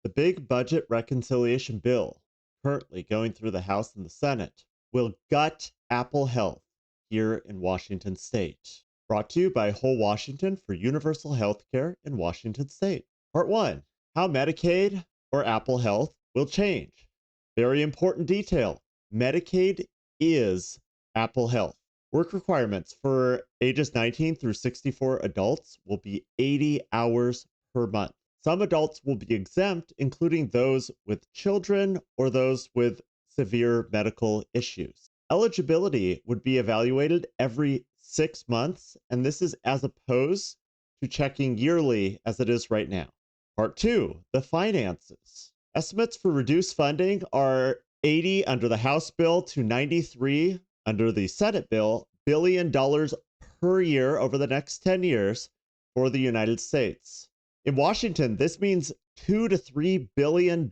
The big budget reconciliation bill, currently going through the House and the Senate, will gut Apple Health here in Washington state. Brought to you by Whole Washington for universal health care in Washington state. Part 1: How Medicaid or Apple Health will change. Very important detail: Medicaid is Apple Health. Work requirements for ages 19 through 64 adults will be 80 hours per month. Some adults will be exempt, including those with children or those with severe medical issues. Eligibility would be evaluated every 6 months, and this is as opposed to checking yearly as it is right now. Part 2: The finances. Estimates for reduced funding are 80 under the House bill to 93 under the Senate bill billion dollars per year over the next 10 years for the United States. In Washington, this means $2 to $3 billion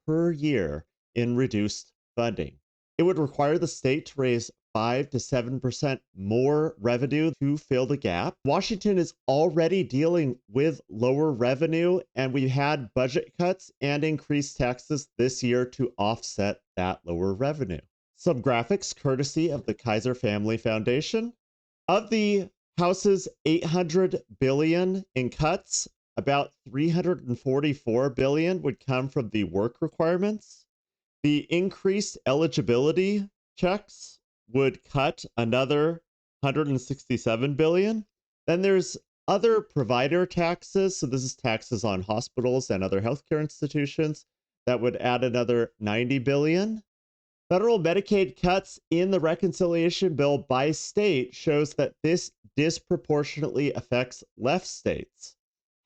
per year in reduced funding. It would require the state to raise 5 to 7% more revenue to fill the gap. Washington is already dealing with lower revenue, and we had budget cuts and increased taxes this year to offset that lower revenue. Some graphics courtesy of the Kaiser Family Foundation. Of the House's $800 billion in cuts, about $344 billion would come from the work requirements. The increased eligibility checks would cut another $167 billion. Then there's other provider taxes. So this is taxes on hospitals and other healthcare institutions that would add another $90 billion. Federal Medicaid cuts in the reconciliation bill by state shows that this disproportionately affects left states.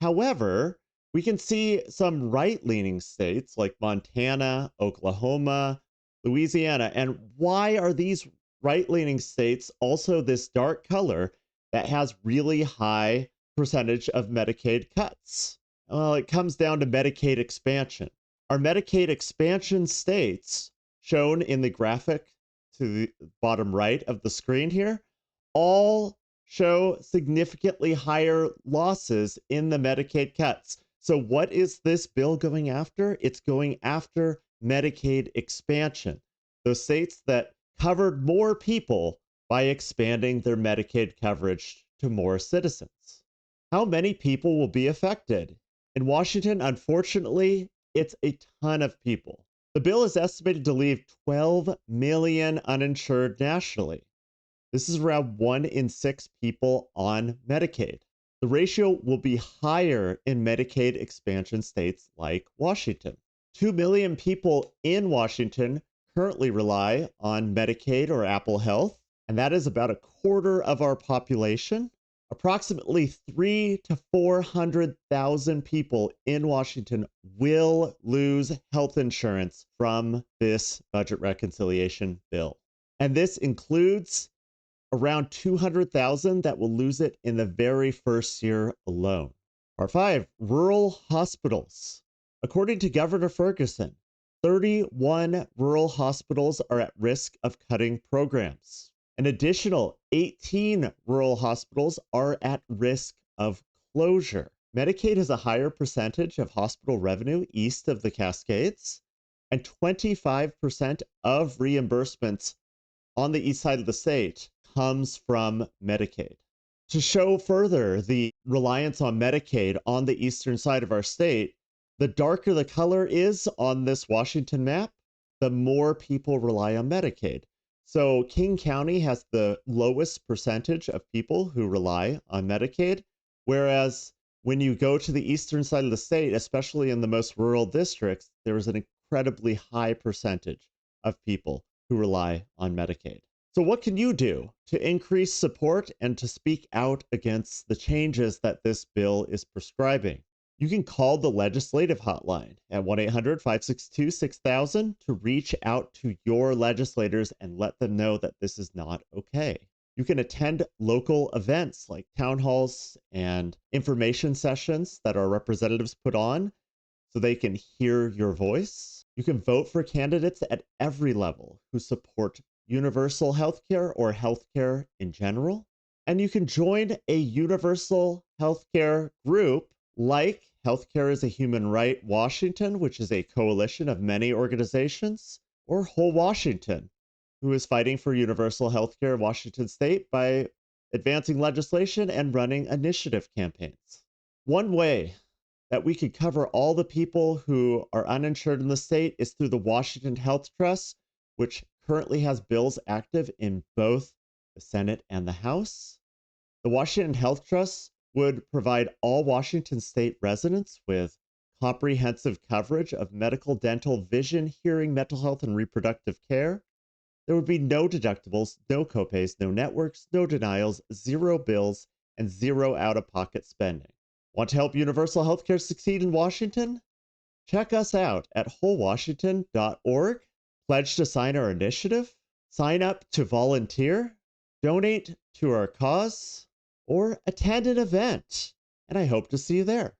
However, we can see some right-leaning states like Montana, Oklahoma, Louisiana. And why are these right-leaning states also this dark color that has really high percentage of Medicaid cuts? Well, it comes down to Medicaid expansion. Our Medicaid expansion states, shown in the graphic to the bottom right of the screen here, all show significantly higher losses in the Medicaid cuts. So what is this bill going after? It's going after Medicaid expansion. Those states that covered more people by expanding their Medicaid coverage to more citizens. How many people will be affected? In Washington, unfortunately, it's a ton of people. The bill is estimated to leave 12 million uninsured nationally. This is around 1 in 6 people on Medicaid. The ratio will be higher in Medicaid expansion states like Washington. 2 million people in Washington currently rely on Medicaid or Apple Health, and that is about a quarter of our population. Approximately 300,000 to 400,000 people in Washington will lose health insurance from this budget reconciliation bill. And this includes around 200,000 that will lose it in the very first year alone. Part 5: Rural hospitals. According to Governor Ferguson, 31 rural hospitals are at risk of cutting programs. An additional 18 rural hospitals are at risk of closure. Medicaid has a higher percentage of hospital revenue east of the Cascades, and 25% of reimbursements on the east side of the state comes from Medicaid. To show further the reliance on Medicaid on the eastern side of our state, the darker the color is on this Washington map, the more people rely on Medicaid. So King County has the lowest percentage of people who rely on Medicaid, whereas when you go to the eastern side of the state, especially in the most rural districts, there is an incredibly high percentage of people who rely on Medicaid. So what can you do to increase support and to speak out against the changes that this bill is prescribing? You can call the legislative hotline at 1-800-562-6000 to reach out to your legislators and let them know that this is not okay. You can attend local events like town halls and information sessions that our representatives put on so they can hear your voice. You can vote for candidates at every level who support universal healthcare or healthcare in general. And you can join a universal healthcare group like Healthcare is a Human Right Washington, which is a coalition of many organizations, or Whole Washington, who is fighting for universal healthcare in Washington state by advancing legislation and running initiative campaigns. One way that we could cover all the people who are uninsured in the state is through the Washington Health Trust, which currently has bills active in both the Senate and the House. The Washington Health Trust would provide all Washington state residents with comprehensive coverage of medical, dental, vision, hearing, mental health, and reproductive care. There would be no deductibles, no copays, no networks, no denials, zero bills, and zero out of pocket spending. Want to help universal healthcare succeed in Washington? Check us out at wholewashington.org. Pledge to sign our initiative, sign up to volunteer, donate to our cause, or attend an event. And I hope to see you there.